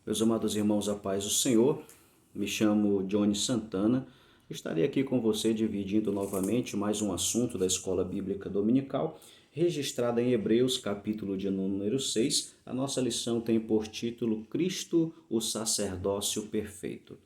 Meus amados irmãos, a paz do Senhor, me chamo Johnny Santana, estarei aqui com você dividindo novamente mais um assunto da Escola Bíblica Dominical, registrada em Hebreus, capítulo de número 6. A nossa lição tem por título Cristo, o sacerdócio perfeito.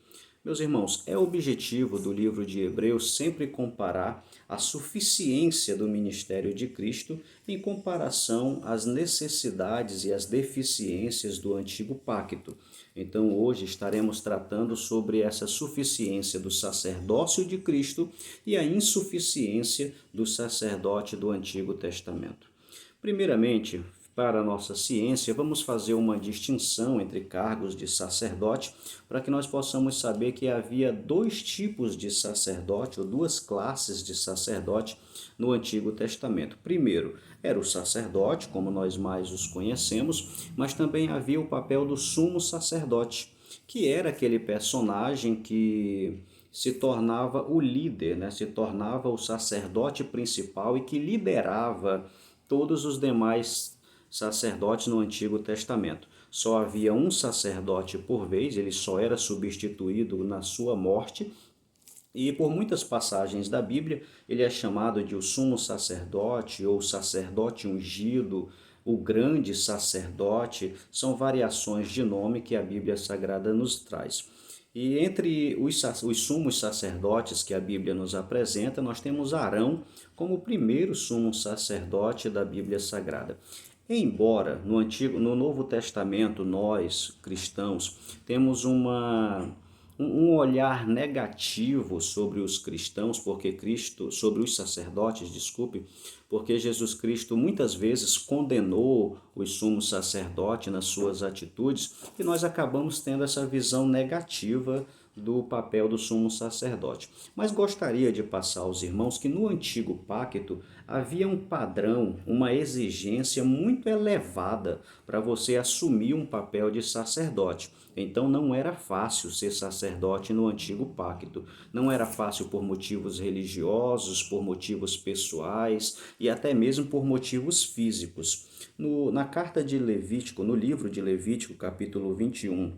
Meus irmãos, é objetivo do livro de Hebreus sempre comparar a suficiência do ministério de Cristo em comparação às necessidades e às deficiências do antigo pacto. Então, hoje estaremos tratando sobre essa suficiência do sacerdócio de Cristo e a insuficiência do sacerdote do Antigo Testamento. Primeiramente, para a nossa ciência, vamos fazer uma distinção entre cargos de sacerdote para que nós possamos saber que havia dois tipos de sacerdote, ou duas classes de sacerdote no Antigo Testamento. Primeiro, era o sacerdote, como nós mais os conhecemos, mas também havia o papel do sumo sacerdote, que era aquele personagem que se tornava o líder, né? Se tornava o sacerdote principal e que liderava todos os demais sacerdotes no Antigo Testamento. Só havia um sacerdote por vez, ele só era substituído na sua morte, e por muitas passagens da Bíblia, ele é chamado de o sumo sacerdote ou sacerdote ungido, o grande sacerdote, são variações de nome que a Bíblia Sagrada nos traz. E entre os sumos sacerdotes que a Bíblia nos apresenta, nós temos Arão como o primeiro sumo sacerdote da Bíblia Sagrada. Embora no Novo Testamento nós, cristãos, temos um olhar negativo sobre os cristãos, sobre os sacerdotes, desculpe, porque Jesus Cristo muitas vezes condenou os sumos sacerdotes nas suas atitudes e nós acabamos tendo essa visão negativa do papel do sumo sacerdote. Mas gostaria de passar aos irmãos que no antigo pacto havia um padrão, uma exigência muito elevada para você assumir um papel de sacerdote. Então não era fácil ser sacerdote no antigo pacto. Não era fácil por motivos religiosos, por motivos pessoais e até mesmo por motivos físicos. Na carta de Levítico, no livro de Levítico, capítulo 21,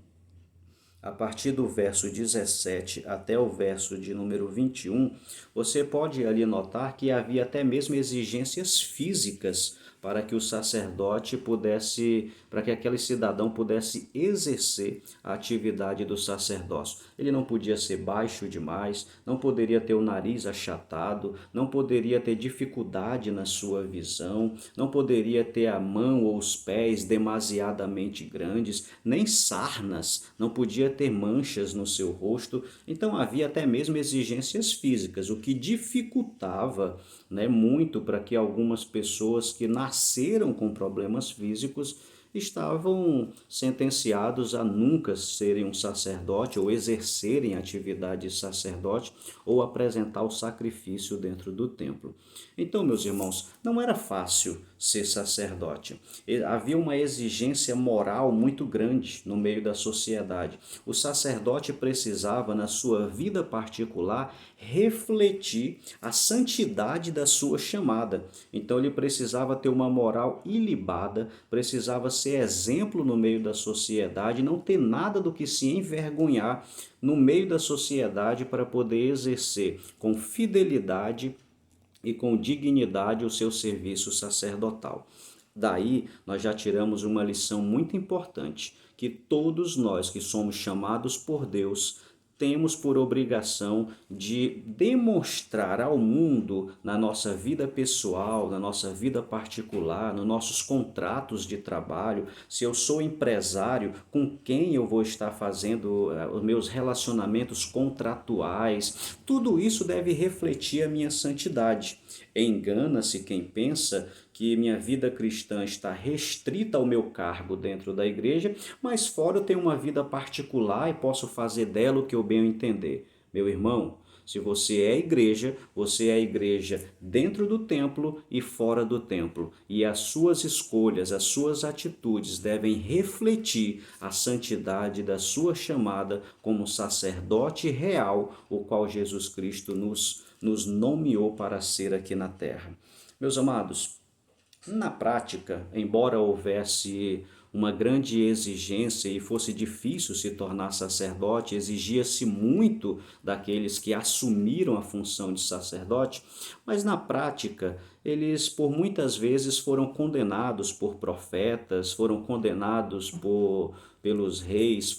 a partir do verso 17 até o verso de número 21, você pode ali notar que havia até mesmo exigências físicas para que o sacerdote pudesse, para que aquele cidadão pudesse exercer a atividade do sacerdócio. Ele não podia ser baixo demais, não poderia ter o nariz achatado, não poderia ter dificuldade na sua visão, não poderia ter a mão ou os pés demasiadamente grandes, nem sarnas, não podia ter manchas no seu rosto. Então havia até mesmo exigências físicas, o que dificultava, né, muito para que algumas pessoas que nasceram com problemas físicos estavam sentenciados a nunca serem um sacerdote ou exercerem atividade de sacerdote ou apresentar o sacrifício dentro do templo. Então, meus irmãos, não era fácil ser sacerdote. Havia uma exigência moral muito grande no meio da sociedade. O sacerdote precisava, na sua vida particular, refletir a santidade da sua chamada. Então ele precisava ter uma moral ilibada, precisava ser exemplo no meio da sociedade, não ter nada do que se envergonhar no meio da sociedade para poder exercer com fidelidade e com dignidade o seu serviço sacerdotal. Daí nós já tiramos uma lição muito importante, que todos nós que somos chamados por Deus temos por obrigação de demonstrar ao mundo, na nossa vida pessoal, na nossa vida particular, nos nossos contratos de trabalho, se eu sou empresário, com quem eu vou estar fazendo os meus relacionamentos contratuais, tudo isso deve refletir a minha santidade. Engana-se quem pensa que minha vida cristã está restrita ao meu cargo dentro da igreja, mas fora eu tenho uma vida particular e posso fazer dela o que eu bem entender. Meu irmão, se você é igreja dentro do templo e fora do templo. E as suas escolhas, as suas atitudes devem refletir a santidade da sua chamada como sacerdote real, o qual Jesus Cristo nos nomeou para ser aqui na terra. Meus amados, na prática, embora houvesse uma grande exigência e fosse difícil se tornar sacerdote, exigia-se muito daqueles que assumiram a função de sacerdote, mas na prática eles por muitas vezes foram condenados por profetas, foram condenados pelos reis,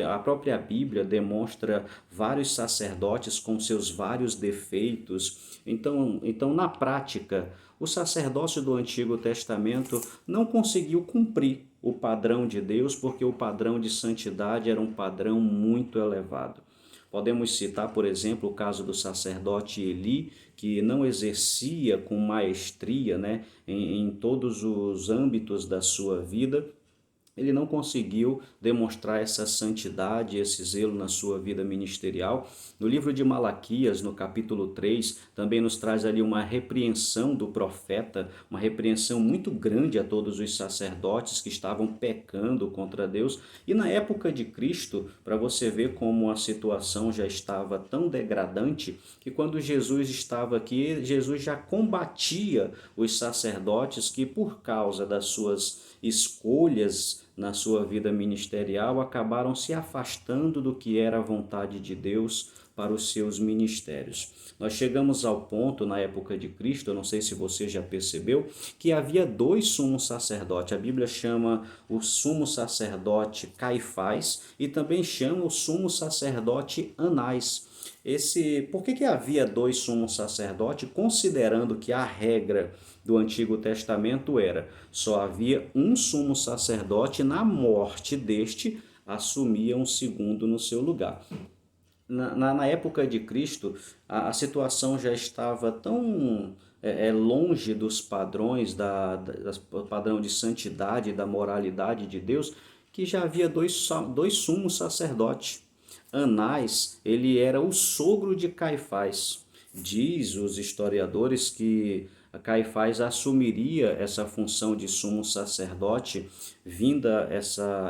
a própria Bíblia demonstra vários sacerdotes com seus vários defeitos. Então na prática, o sacerdócio do Antigo Testamento não conseguiu cumprir o padrão de Deus, porque o padrão de santidade era um padrão muito elevado. Podemos citar, por exemplo, o caso do sacerdote Eli, que não exercia com maestria, né, em todos os âmbitos da sua vida. Ele não conseguiu demonstrar essa santidade, esse zelo na sua vida ministerial. No livro de Malaquias, no capítulo 3, também nos traz ali uma repreensão do profeta, uma repreensão muito grande a todos os sacerdotes que estavam pecando contra Deus. E na época de Cristo, para você ver como a situação já estava tão degradante, que quando Jesus estava aqui, Jesus já combatia os sacerdotes que, por causa das suas escolhas na sua vida ministerial, acabaram se afastando do que era a vontade de Deus para os seus ministérios. Nós chegamos ao ponto, na época de Cristo, eu não sei se você já percebeu, que havia dois sumos sacerdotes. A Bíblia chama o sumo sacerdote Caifás e também chama o sumo sacerdote Anás. Por que havia dois sumos sacerdotes, considerando que a regra do Antigo Testamento era só havia um sumo sacerdote, na morte deste assumia um segundo no seu lugar. Na época de Cristo, a situação já estava tão longe dos padrões, do padrão de santidade e da moralidade de Deus, que já havia dois sumos sacerdotes. Anás, ele era o sogro de Caifás. Diz os historiadores que Caifás assumiria essa função de sumo sacerdote, vinda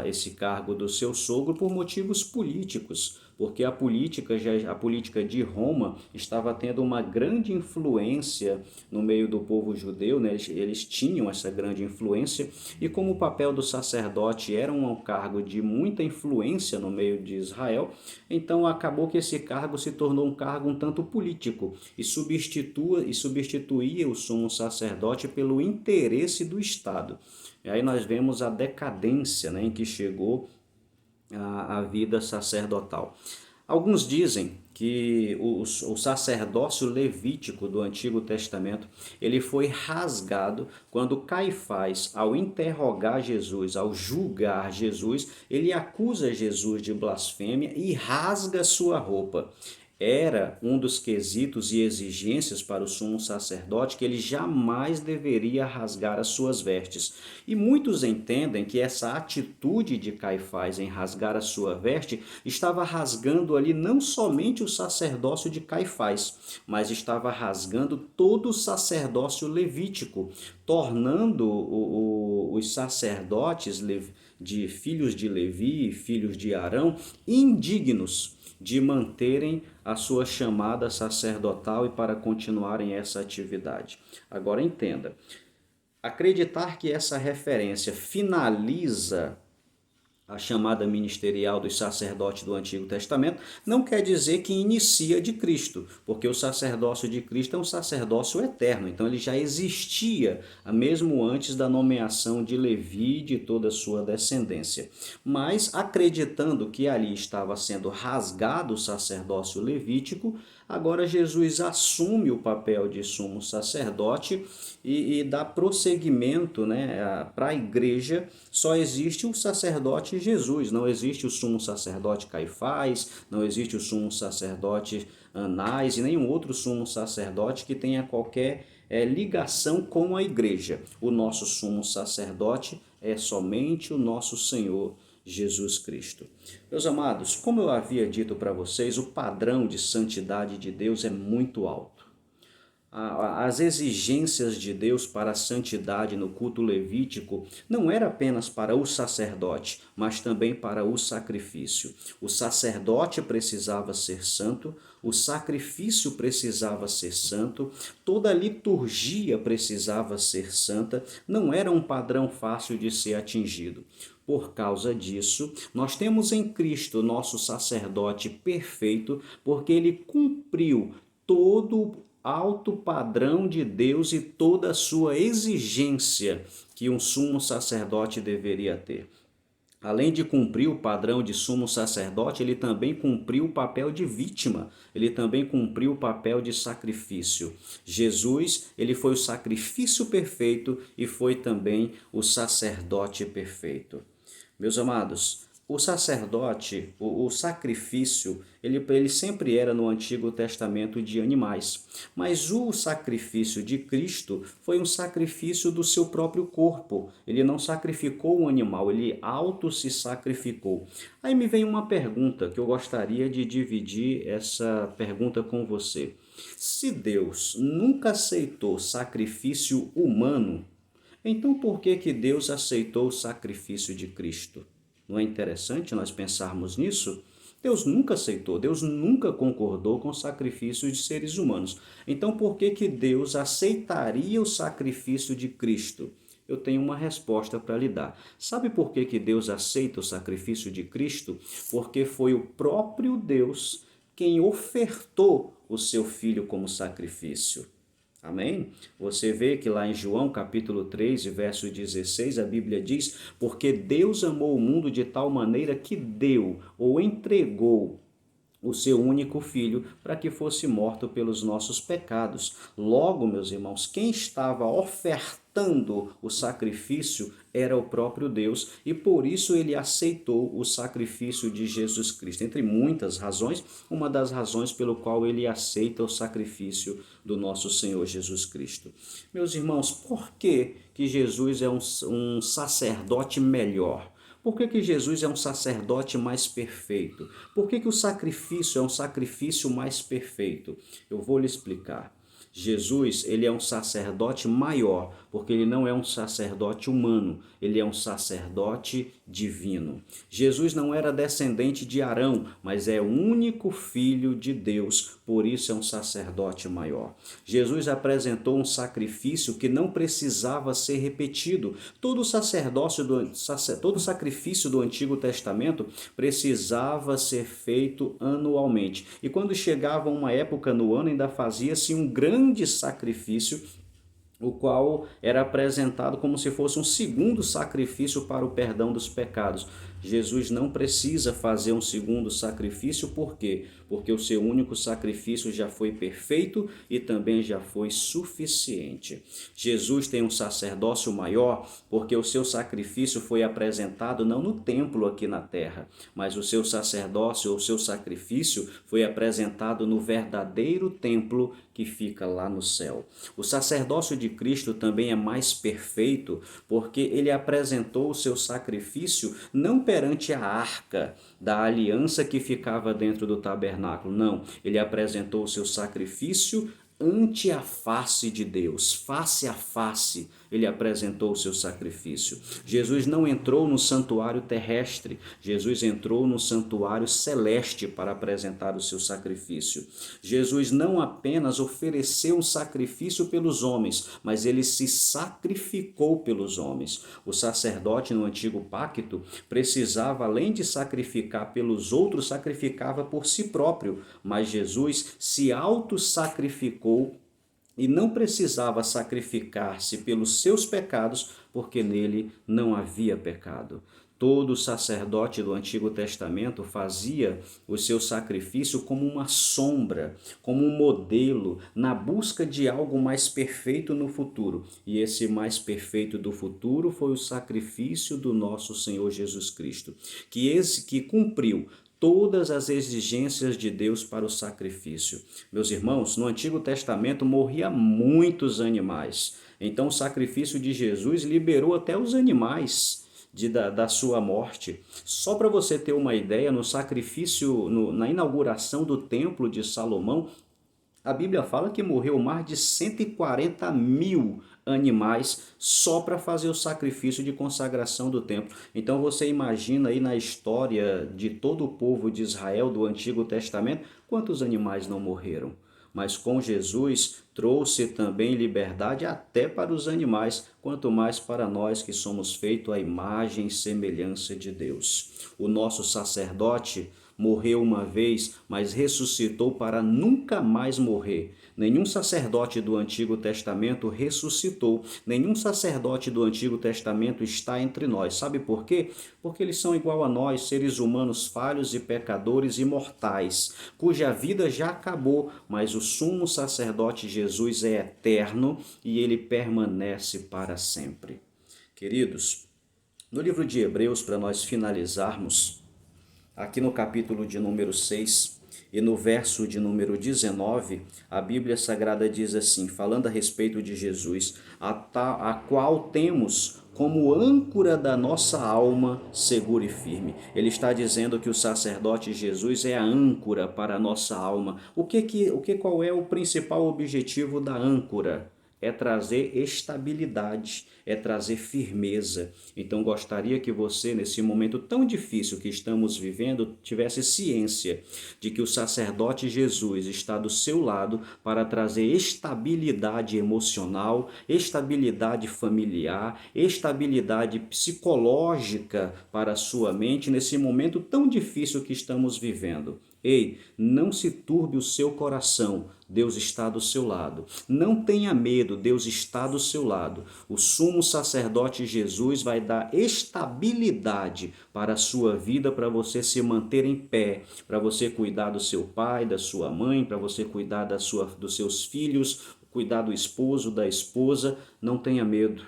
esse cargo do seu sogro por motivos políticos, porque a política de Roma estava tendo uma grande influência no meio do povo judeu, né? Eles tinham essa grande influência, e como o papel do sacerdote era um cargo de muita influência no meio de Israel, então acabou que esse cargo se tornou um cargo um tanto político e substituía o sumo sacerdote pelo interesse do Estado. E aí nós vemos a decadência, né, em que chegou a vida sacerdotal. Alguns dizem que o sacerdócio levítico do Antigo Testamento ele foi rasgado quando Caifás, ao interrogar Jesus, ao julgar Jesus, ele acusa Jesus de blasfêmia e rasga sua roupa. Era um dos quesitos e exigências para o sumo sacerdote que ele jamais deveria rasgar as suas vestes. E muitos entendem que essa atitude de Caifás em rasgar a sua veste estava rasgando ali não somente o sacerdócio de Caifás, mas estava rasgando todo o sacerdócio levítico, tornando os sacerdotes de filhos de Levi, filhos de Arão, indignos de manterem a sua chamada sacerdotal e para continuarem essa atividade. Agora entenda, acreditar que essa referência finaliza a chamada ministerial dos sacerdotes do Antigo Testamento, não quer dizer que inicia de Cristo, porque o sacerdócio de Cristo é um sacerdócio eterno, então ele já existia mesmo antes da nomeação de Levi e de toda a sua descendência. Mas acreditando que ali estava sendo rasgado o sacerdócio levítico, agora Jesus assume o papel de sumo sacerdote e dá prosseguimento, né, para a igreja. Só existe o sacerdote Jesus, não existe o sumo sacerdote Caifás, não existe o sumo sacerdote Anás e nenhum outro sumo sacerdote que tenha qualquer ligação com a igreja. O nosso sumo sacerdote é somente o nosso Senhor Jesus Cristo. Meus amados, como eu havia dito para vocês, o padrão de santidade de Deus é muito alto. As exigências de Deus para a santidade no culto levítico não era apenas para o sacerdote, mas também para o sacrifício. O sacerdote precisava ser santo, o sacrifício precisava ser santo, toda a liturgia precisava ser santa, não era um padrão fácil de ser atingido. Por causa disso, nós temos em Cristo nosso sacerdote perfeito, porque ele cumpriu todo o alto padrão de Deus e toda a sua exigência que um sumo sacerdote deveria ter. Além de cumprir o padrão de sumo sacerdote, ele também cumpriu o papel de vítima, ele também cumpriu o papel de sacrifício. Jesus, ele foi o sacrifício perfeito e foi também o sacerdote perfeito. Meus amados, o sacerdote, o sacrifício, ele sempre era no Antigo Testamento de animais. Mas o sacrifício de Cristo foi um sacrifício do seu próprio corpo. Ele não sacrificou um animal, ele auto se sacrificou. Aí me vem uma pergunta que eu gostaria de dividir essa pergunta com você. Se Deus nunca aceitou sacrifício humano, então por que que Deus aceitou o sacrifício de Cristo? Não é interessante nós pensarmos nisso? Deus nunca aceitou, Deus nunca concordou com sacrifícios de seres humanos. Então por que que Deus aceitaria o sacrifício de Cristo? Eu tenho uma resposta para lhe dar. Sabe por que que Deus aceita o sacrifício de Cristo? Porque foi o próprio Deus quem ofertou o seu filho como sacrifício. Amém? Você vê que lá em João capítulo 3, verso 16, a Bíblia diz: porque Deus amou o mundo de tal maneira que deu ou entregou o seu único filho para que fosse morto pelos nossos pecados. Logo, meus irmãos, quem estava ofertando o sacrifício era o próprio Deus e por isso ele aceitou o sacrifício de Jesus Cristo. Entre muitas razões, uma das razões pelo qual ele aceita o sacrifício do nosso Senhor Jesus Cristo. Meus irmãos, por que Jesus é um sacerdote melhor? Por que que Jesus é um sacerdote mais perfeito? Por que que o sacrifício é um sacrifício mais perfeito? Eu vou lhe explicar. Jesus, ele é um sacerdote maior, porque ele não é um sacerdote humano, ele é um sacerdote divino. Jesus não era descendente de Arão, mas é o único filho de Deus, por isso é um sacerdote maior. Jesus apresentou um sacrifício que não precisava ser repetido. Todo sacrifício do Antigo Testamento precisava ser feito anualmente. E quando chegava uma época no ano, ainda fazia-se um grande sacrifício, o qual era apresentado como se fosse um segundo sacrifício para o perdão dos pecados. Jesus não precisa fazer um segundo sacrifício, por quê? Porque o seu único sacrifício já foi perfeito e também já foi suficiente. Jesus tem um sacerdócio maior porque o seu sacrifício foi apresentado não no templo aqui na terra, mas o seu sacerdócio ou seu sacrifício foi apresentado no verdadeiro templo que fica lá no céu. O sacerdócio de Cristo também é mais perfeito porque ele apresentou o seu sacrifício não perante a arca da aliança que ficava dentro do tabernáculo, não. Ele apresentou o seu sacrifício ante a face de Deus, face a face, ele apresentou o seu sacrifício. Jesus não entrou no santuário terrestre, Jesus entrou no santuário celeste para apresentar o seu sacrifício. Jesus não apenas ofereceu um sacrifício pelos homens, mas ele se sacrificou pelos homens. O sacerdote no antigo pacto precisava, além de sacrificar pelos outros, sacrificava por si próprio, mas Jesus se auto-sacrificou e não precisava sacrificar-se pelos seus pecados, porque nele não havia pecado. Todo sacerdote do Antigo Testamento fazia o seu sacrifício como uma sombra, como um modelo, na busca de algo mais perfeito no futuro. E esse mais perfeito do futuro foi o sacrifício do nosso Senhor Jesus Cristo, que cumpriu todas as exigências de Deus para o sacrifício. Meus irmãos, no Antigo Testamento morria muitos animais. Então o sacrifício de Jesus liberou até os animais da sua morte. Só para você ter uma ideia, no sacrifício, na inauguração do Templo de Salomão, A Bíblia fala que morreu mais de 140 mil animais só para fazer o sacrifício de consagração do templo. Então você imagina aí na história de todo o povo de Israel do Antigo Testamento, quantos animais não morreram? Mas com Jesus trouxe também liberdade até para os animais, quanto mais para nós que somos feitos à imagem e semelhança de Deus. O nosso sacerdote morreu uma vez, mas ressuscitou para nunca mais morrer. Nenhum sacerdote do Antigo Testamento ressuscitou. Nenhum sacerdote do Antigo Testamento está entre nós. Sabe por quê? Porque eles são igual a nós, seres humanos falhos e pecadores imortais, cuja vida já acabou, mas o sumo sacerdote Jesus é eterno e ele permanece para sempre. Queridos, no livro de Hebreus, para nós finalizarmos, aqui no capítulo de número 6 e no verso de número 19, a Bíblia Sagrada diz assim, falando a respeito de Jesus, a qual temos como âncora da nossa alma segura e firme. Ele está dizendo que o sacerdote Jesus é a âncora para a nossa alma. Qual é o principal objetivo da âncora? É trazer estabilidade, é trazer firmeza. Então gostaria que você, nesse momento tão difícil que estamos vivendo, tivesse ciência de que o sacerdote Jesus está do seu lado para trazer estabilidade emocional, estabilidade familiar, estabilidade psicológica para a sua mente nesse momento tão difícil que estamos vivendo. Ei, não se turbe o seu coração, Deus está do seu lado. Não tenha medo, Deus está do seu lado. O sumo sacerdote Jesus vai dar estabilidade para a sua vida, para você se manter em pé, para você cuidar do seu pai, da sua mãe, para você cuidar dos seus filhos, cuidar do esposo, da esposa. Não tenha medo.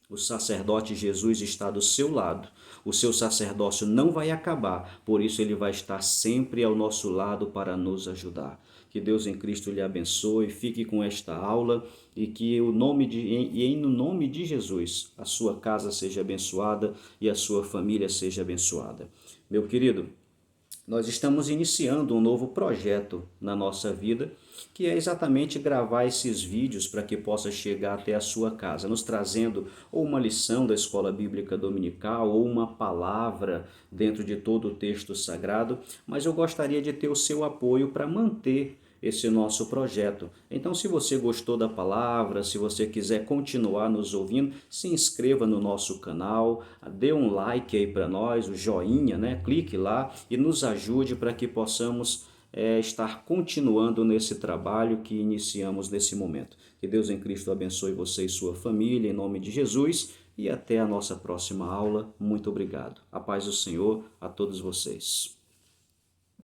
O sacerdote Jesus está do seu lado. O seu sacerdócio não vai acabar, por isso ele vai estar sempre ao nosso lado para nos ajudar. Que Deus em Cristo lhe abençoe, fique com esta aula e que no nome de Jesus a sua casa seja abençoada e a sua família seja abençoada. Meu querido, nós estamos iniciando um novo projeto na nossa vida, que é exatamente gravar esses vídeos para que possa chegar até a sua casa, nos trazendo ou uma lição da Escola Bíblica Dominical ou uma palavra dentro de todo o texto sagrado, mas eu gostaria de ter o seu apoio para manter esse nosso projeto. Então, se você gostou da palavra, se você quiser continuar nos ouvindo, se inscreva no nosso canal, dê um like aí para nós, o joinha, né? Clique lá e nos ajude para que possamos estar continuando nesse trabalho que iniciamos nesse momento. Que Deus em Cristo abençoe você e sua família, em nome de Jesus, e até a nossa próxima aula. Muito obrigado. A paz do Senhor a todos vocês.